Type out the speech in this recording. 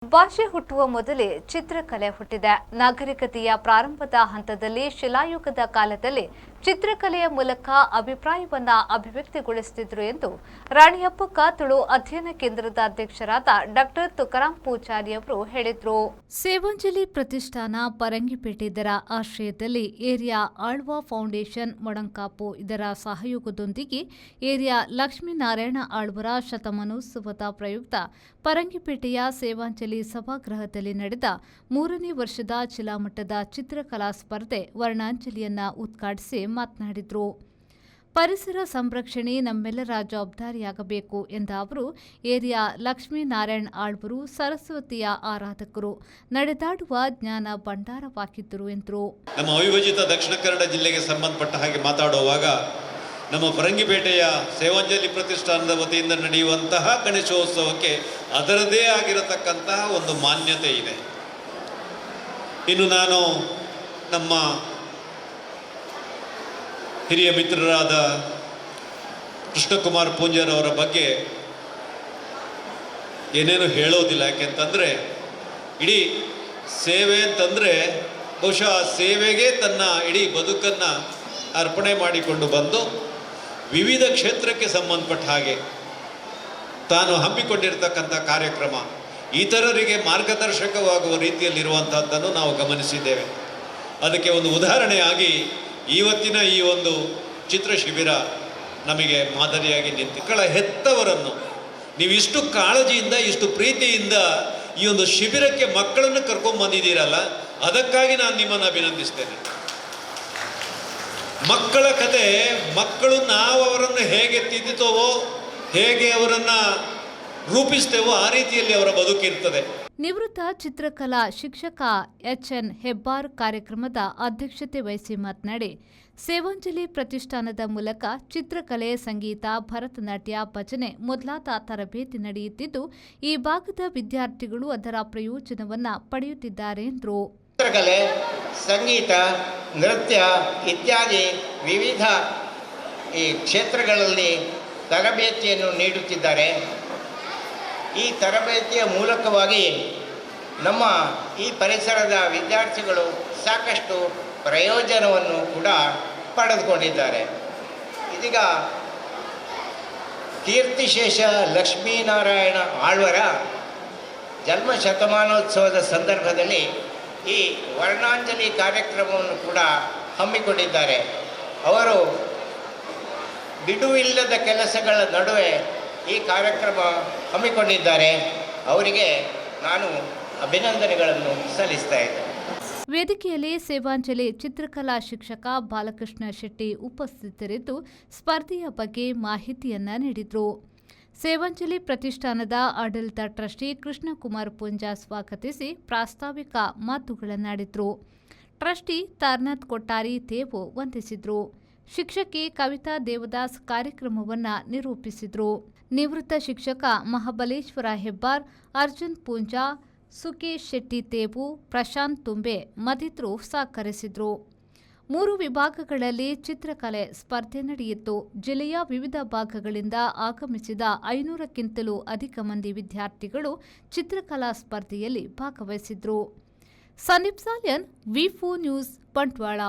ಭಾಷೆ ಹುಟ್ಟುವ ಮೊದಲೇ ಚಿತ್ರಕಲೆ ಹುಟ್ಟಿದೆ. ನಾಗರಿಕತೆಯ ಪ್ರಾರಂಭದ ಹಂತದಲ್ಲಿ ಶಿಲಾಯುಗದ ಕಾಲದಲ್ಲಿ ಚಿತ್ರಕಲೆಯ ಮೂಲಕ ಅಭಿಪ್ರಾಯವನ್ನ ಅಭಿವ್ಯಕ್ತಿಗೊಳಿಸುತ್ತಿದ್ದರು ಎಂದು ರಾಣಿಯಪ್ಪಕ್ಕ ತುಳು ಅಧ್ಯಯನ ಕೇಂದ್ರದ ಅಧ್ಯಕ್ಷರಾದ ಡಾಕ್ಟರ್ ತುಕಾರಾಂ ಪೂಜಾರಿ ಅವರು ಹೇಳಿದರು. ಸೇವಾಂಜಲಿ ಪ್ರತಿಷ್ಠಾನ ಪರಂಗಿಪೇಟೆ ಇದರ ಆಶ್ರಯದಲ್ಲಿ ಏರಿಯಾ ಆಳ್ವಾ ಫೌಂಡೇಶನ್ ಮೊಡಂಕಾಪು ಇದರ ಸಹಯೋಗದೊಂದಿಗೆ ಏರಿಯಾ ಲಕ್ಷ್ಮೀನಾರಾಯಣ ಆಳ್ವರ ಶತಮಾನೋತ್ಸವದ ಪ್ರಯುಕ್ತ ಪರಂಗಿಪೇಟೆಯ ಸೇವಾಂಜಲಿ ಸಭಾಗೃಹದಲ್ಲಿ ನಡೆದ 3ನೇ ವರ್ಷದ ಜಿಲ್ಲಾಮಟ್ಟದ ಚಿತ್ರಕಲಾ ಸ್ಪರ್ಧೆ ವರ್ಣಾಂಜಲಿಯನ್ನ ಉದ್ಘಾಟಿಸಿ ಮಾತನಾಡಿದರು. ಪರಿಸರ ಸಂರಕ್ಷಣೆ ನಮ್ಮೆಲ್ಲರ ಜವಾಬ್ದಾರಿಯಾಗಬೇಕು ಎಂದ ಅವರು, ಏರಿಯಾ ಲಕ್ಷ್ಮೀನಾರಾಯಣ ಆಳ್ವರು ಸರಸ್ವತಿಯ ಆರಾಧಕರು, ನಡೆದಾಡುವ ಜ್ಞಾನ ಭಂಡಾರವಾಗಿದ್ದರು ಎಂದರು. ನಮ್ಮ ಅವಿಭಜಿತ ದಕ್ಷಿಣ ಕನ್ನಡ ಜಿಲ್ಲೆಗೆ ಸಂಬಂಧಪಟ್ಟ ಹಾಗೆ ಮಾತಾಡುವಾಗ ನಮ್ಮ ಪರಂಗಿಪೇಟೆಯ ಸೇವಾಂಜಲಿ ಪ್ರತಿಷ್ಠಾನದ ವತಿಯಿಂದ ನಡೆಯುವಂತಹ ಗಣೇಶೋತ್ಸವಕ್ಕೆ ಅದರದೇ ಆಗಿರತಕ್ಕಂತಹ ಒಂದು ಮಾನ್ಯತೆ ಇದೆ. ಇನ್ನು ನಾನು ನಮ್ಮ ಹಿರಿಯ ಮಿತ್ರರಾದ ಕೃಷ್ಣಕುಮಾರ್ ಪೂಂಜಾರವರ ಬಗ್ಗೆ ಏನೇನು ಹೇಳೋದಿಲ್ಲ. ಯಾಕೆಂತಂದರೆ ಇಡೀ ಸೇವೆ ಅಂತಂದರೆ ಬಹುಶಃ ಸೇವೆಗೆ ತನ್ನ ಇಡೀ ಬದುಕನ್ನು ಅರ್ಪಣೆ ಮಾಡಿಕೊಂಡು ಬಂದು ವಿವಿಧ ಕ್ಷೇತ್ರಕ್ಕೆ ಸಂಬಂಧಪಟ್ಟ ಹಾಗೆ ತಾನು ಹಮ್ಮಿಕೊಂಡಿರ್ತಕ್ಕಂಥ ಕಾರ್ಯಕ್ರಮ ಇತರರಿಗೆ ಮಾರ್ಗದರ್ಶಕವಾಗುವ ರೀತಿಯಲ್ಲಿರುವಂಥದ್ದನ್ನು ನಾವು ಗಮನಿಸಿದ್ದೇವೆ. ಅದಕ್ಕೆ ಒಂದು ಉದಾಹರಣೆಯಾಗಿ ಇವತ್ತಿನ ಈ ಒಂದು ಚಿತ್ರ ಶಿಬಿರ ನಮಗೆ ಮಾದರಿಯಾಗಿ ನಿಂತು ಮಕ್ಕಳ ಹೆತ್ತವರನ್ನು ನೀವು ಇಷ್ಟು ಕಾಳಜಿಯಿಂದ ಇಷ್ಟು ಪ್ರೀತಿಯಿಂದ ಈ ಒಂದು ಶಿಬಿರಕ್ಕೆ ಮಕ್ಕಳನ್ನು ಕರ್ಕೊಂಡ್ಬಂದಿದ್ದೀರಲ್ಲ, ಅದಕ್ಕಾಗಿ ನಾನು ನಿಮ್ಮನ್ನು ಅಭಿನಂದಿಸ್ತೇನೆ. ಮಕ್ಕಳ ಕತೆ, ಮಕ್ಕಳು ನಾವು ಅವರನ್ನು ಹೇಗೆ ತಿದ್ದುತ್ತೇವೋ, ಹೇಗೆ ಅವರನ್ನು ರೂಪಿಸ್ತೇವೋ ಆ ರೀತಿಯಲ್ಲಿ ಅವರ ಬದುಕಿರ್ತದೆ. ನಿವೃತ್ತ ಚಿತ್ರಕಲಾ ಶಿಕ್ಷಕ ಎಚ್ಎನ್ ಹೆಬ್ಬಾರ್ ಕಾರ್ಯಕ್ರಮದ ಅಧ್ಯಕ್ಷತೆ ವಹಿಸಿ ಮಾತನಾಡಿ, ಸೇವಾಂಜಲಿ ಪ್ರತಿಷ್ಠಾನದ ಮೂಲಕ ಚಿತ್ರಕಲೆ, ಸಂಗೀತ, ಭರತನಾಟ್ಯ, ಭಜನೆ ಮೊದಲಾದ ತರಬೇತಿ ನಡೆಯುತ್ತಿದ್ದು, ಈ ಭಾಗದ ವಿದ್ಯಾರ್ಥಿಗಳು ಅದರ ಪ್ರಯೋಜನವನ್ನು ಪಡೆಯುತ್ತಿದ್ದಾರೆ ಎಂದರು. ಚಿತ್ರಕಲೆ, ಸಂಗೀತ, ನೃತ್ಯ ಇತ್ಯಾದಿ ವಿವಿಧ ಈ ಕ್ಷೇತ್ರಗಳಲ್ಲಿ ತರಬೇತಿಯನ್ನು ನೀಡುತ್ತಿದ್ದಾರೆ. ಈ ತರಬೇತಿಯ ಮೂಲಕವಾಗಿ ನಮ್ಮ ಈ ಪರಿಸರದ ವಿದ್ಯಾರ್ಥಿಗಳು ಸಾಕಷ್ಟು ಪ್ರಯೋಜನವನ್ನು ಕೂಡ ಪಡೆದುಕೊಂಡಿದ್ದಾರೆ. ಇದೀಗ ಕೀರ್ತಿಶೇಷ ಲಕ್ಷ್ಮೀನಾರಾಯಣ ಆಳ್ವರ ಜನ್ಮ ಶತಮಾನೋತ್ಸವದ ಸಂದರ್ಭದಲ್ಲಿ ಈ ವರ್ಣಾಂಜಲಿ ಕಾರ್ಯಕ್ರಮವನ್ನು ಕೂಡ ಹಮ್ಮಿಕೊಂಡಿದ್ದಾರೆ. ಅವರು ಬಿಡುವಿಲ್ಲದ ಕೆಲಸಗಳ ನಡುವೆ ಈ ಕಾರ್ಯಕ್ರಮ ಹಮ್ಮಿಕೊಂಡಿದ್ದಾರೆ. ಅವರಿಗೆ ನಾನು ಅಭಿನಂದನೆಗಳನ್ನು ಸಲ್ಲಿಸ್ತಾ ಇದ್ದೇನೆ. ವೇದಿಕೆಯಲ್ಲಿ ಸೇವಾಂಜಲಿ ಚಿತ್ರಕಲಾ ಶಿಕ್ಷಕ ಬಾಲಕೃಷ್ಣ ಶೆಟ್ಟಿ ಉಪಸ್ಥಿತರಿದ್ದು ಸ್ಪರ್ಧೆಯ ಬಗ್ಗೆ ಮಾಹಿತಿಯನ್ನ ನೀಡಿದರು. ಸೇವಾಂಜಲಿ ಪ್ರತಿಷ್ಠಾನದ ಆಡಳಿತ ಟ್ರಸ್ಟಿ ಕೃಷ್ಣಕುಮಾರ್ ಪೂಂಜಾ ಸ್ವಾಗತಿಸಿ ಪ್ರಾಸ್ತಾವಿಕ ಮಾತುಗಳನ್ನಾಡಿದರು. ಟ್ರಸ್ಟಿ ತಾರ್ನಾಥ್ ಕೊಟ್ಟಾರಿ ತೇವು ವಂದಿಸಿದರು. ಶಿಕ್ಷಕಿ ಕವಿತಾ ದೇವದಾಸ್ ಕಾರ್ಯಕ್ರಮವನ್ನು ನಿರೂಪಿಸಿದರು. ನಿವೃತ್ತ ಶಿಕ್ಷಕ ಮಹಾಬಲೇಶ್ವರ ಹೆಬ್ಬಾರ್, ಅರ್ಜುನ್ ಪೂಂಜಾ, ಸುಕೇಶ್ ಶೆಟ್ಟಿ ತೇವು, ಪ್ರಶಾಂತ್ ತುಂಬೆ ಮತ್ತಿತರರು ಸಹಕರಿಸಿದರು. 3 ವಿಭಾಗಗಳಲ್ಲಿ ಚಿತ್ರಕಲೆ ಸ್ಪರ್ಧೆ ನಡೆಯಿತು. ಜಿಲ್ಲೆಯ ವಿವಿಧ ಭಾಗಗಳಿಂದ ಆಗಮಿಸಿದ 500ಕ್ಕಿಂತಲೂ ಅಧಿಕ ಮಂದಿ ವಿದ್ಯಾರ್ಥಿಗಳು ಚಿತ್ರಕಲಾ ಸ್ಪರ್ಧೆಯಲ್ಲಿ ಭಾಗವಹಿಸಿದರು. ಸಂದೀಪ್ ಸಾಲ್ಯನ್, ವಿ4 ನ್ಯೂಸ್, ಬಂಟ್ವಾಳ.